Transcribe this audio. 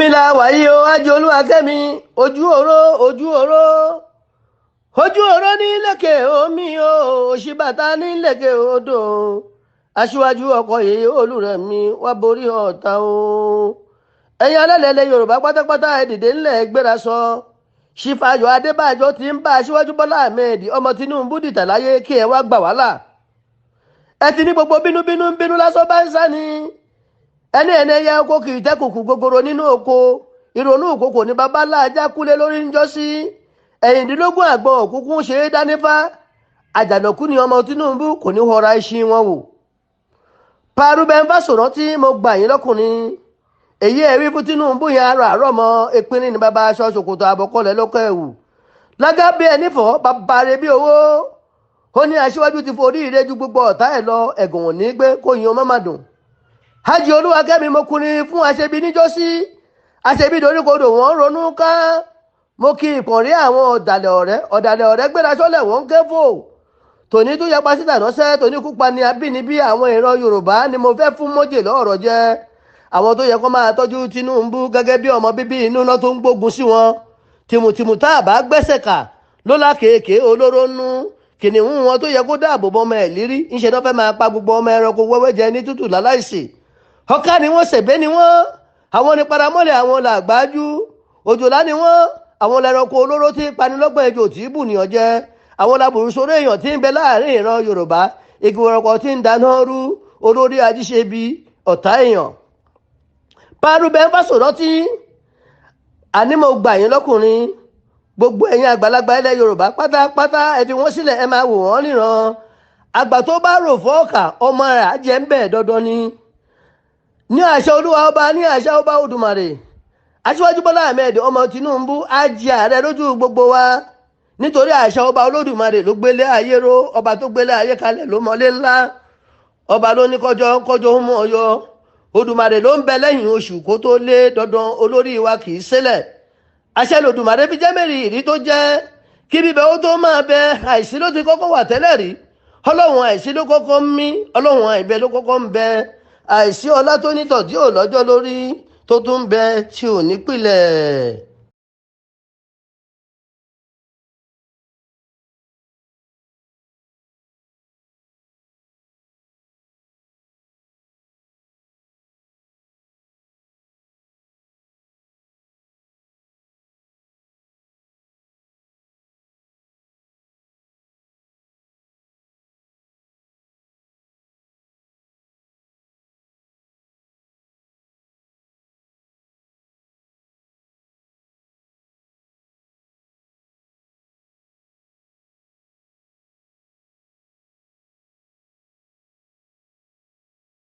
omi la wàyí o Ajolúwakẹ́mi ojú oró ojú oró ojú oró ní lẹ́kẹ̀ omi o òṣìbàtà ní lẹ́kẹ̀ odò aṣíwájú ọkọ̀ yèyé Olúrẹ̀mí wá borí ọ̀tá o. ẹ̀yin alẹ́lẹ́lẹ́ Yorùbá pátápátá ẹ dìde ńlẹ̀ gbéra sọ. Ṣífàyọ̀ Adébánjọ ti ń bá aṣíwájú Bọ́lá Ahmed ọmọ Tinubu dìtẹ̀ láyé kí ẹ wá gbà wàhálà. ẹ ti ní gbogbo bínúbínú ń bínú lásán bá ń sá ni. ẹni ẹ̀yà oko kì í tẹ́kùkù gogoro nínú oko ìrònú òkòkò ní babalá ajá kúlé lórí ń jọ sí. ẹ̀yìndínlógún àgbọn òkùnkùn ṣe é dánífá àjànàkú ni ọmọ Tinubu kò ní họra ẹṣin wọn wò. Parubem Fásọ̀rántí tí mo gbà yín lọ́kùnrin èyí ẹ̀rí fún Tinubu yẹn ara àárọ̀ mọ́ ìpínlẹ̀ ní bàbá aṣọ ṣòkòtò àbọ̀kọ́lẹ̀ lọ́kọ̀ ẹ̀wù lágábé ẹni fọ́ bàbá rẹ̀ bí owó. ó ní aṣíwájú ti forí ire ju gbogbo ọ̀tá ẹ̀ lọ ẹ̀gùn òní gbé kó yin ọmọ màdùn. Ajolúwakẹ́mi mo kùnrin fún àṣebí níjọ́sí àṣebí doríkodò wọ́n ronú ká. mo kí ìkànnì àwọn ọ̀dàlẹ̀ ọ̀rẹ́ gbéra sọ́lẹ̀ wọ́n ń kéfò tòní tó yapa síta ránṣẹ́ tòní kúpa ní abínibí àwọn ìran Yorùbá ni mo fẹ́ fún mọ́jè lọ́rọ̀ jẹ́. àwọn tó yẹ kó máa tọ́jú Tinubu gẹ́gẹ́ bí ọmọ bíbí inú náà tó ń gbógun sí wọn tìmùtìmù tá a bá gbẹ́sẹ̀ kà ló lákèéké olóró nú kìnìún wọn tó yẹ kó dáàbò bọ́ ọmọ ẹ̀ lírí ńṣe náà fẹ́ máa pa gbogbo ọmọ ẹranko wẹ́wẹ́ jẹ ní tútù láláìsì. ọ̀ká ni wọ́n ṣègbè ni wọ́n àwọn ní paramọ́lẹ̀ àwọn làgbájú òjòlá ni wọ́n àwọn lẹ́ranko olóró tí panilọ́gbọ̀n ejò tí bùnìyàn jẹ àwọn làbùrù sórí èèyàn tí ń bẹ láàrin ìran Yorùbá igi wọ̀rọ̀kọ̀ tí ń dáná rú olórí ajíṣebí ọ̀tá èèyàn. Parubem Fásọ̀rántí àní mo gbà yín lọ́kùnrin gbogbo ẹ̀yin àgbàlagbà ilẹ̀ Yorùbá pátápátá ẹ fi wọ́n sílẹ̀ ẹ máa wò wọ́n níran. àgbà tó bá rò fọ́ọ̀kà ọmọ rẹ̀ á jẹ́ ń bẹ̀ dandan ni. ní àṣẹ Olúwa ọba ní àṣẹ ọba Odùmarè aṣíwájú Bọ́lá Ahmed ọmọ Tinubu á jẹ ààrẹ lójú gbogbo wa nítorí àṣẹ ọba Olódùmarè ló gbélé ayé ró ọba tó gbélé ayé kalẹ̀ ló mọlé ńlá ọba ló ní kọjọ ń mú ọyọ Odùmarè ló ń bẹ lẹ́yìn oṣù kó tó lé dandan olórí wa kì í sílẹ̀ àṣẹ lòdùmarè fi jẹ́ mẹ́rin ìrí tó jẹ́ kí bíbẹ ó tó máa bẹ àìsí ló ti kọ́kọ́ wà tẹ́lẹ̀ rí ọlọ́run àìsí ló kọ́kọ́ ń mí ọlọ́run àìbẹ ló kọ́kọ́ ń bẹ àìsí ọlá tó nítọ̀ tí ò lọ́jọ́ lórí tó tún bẹ tí ò nípìlẹ̀.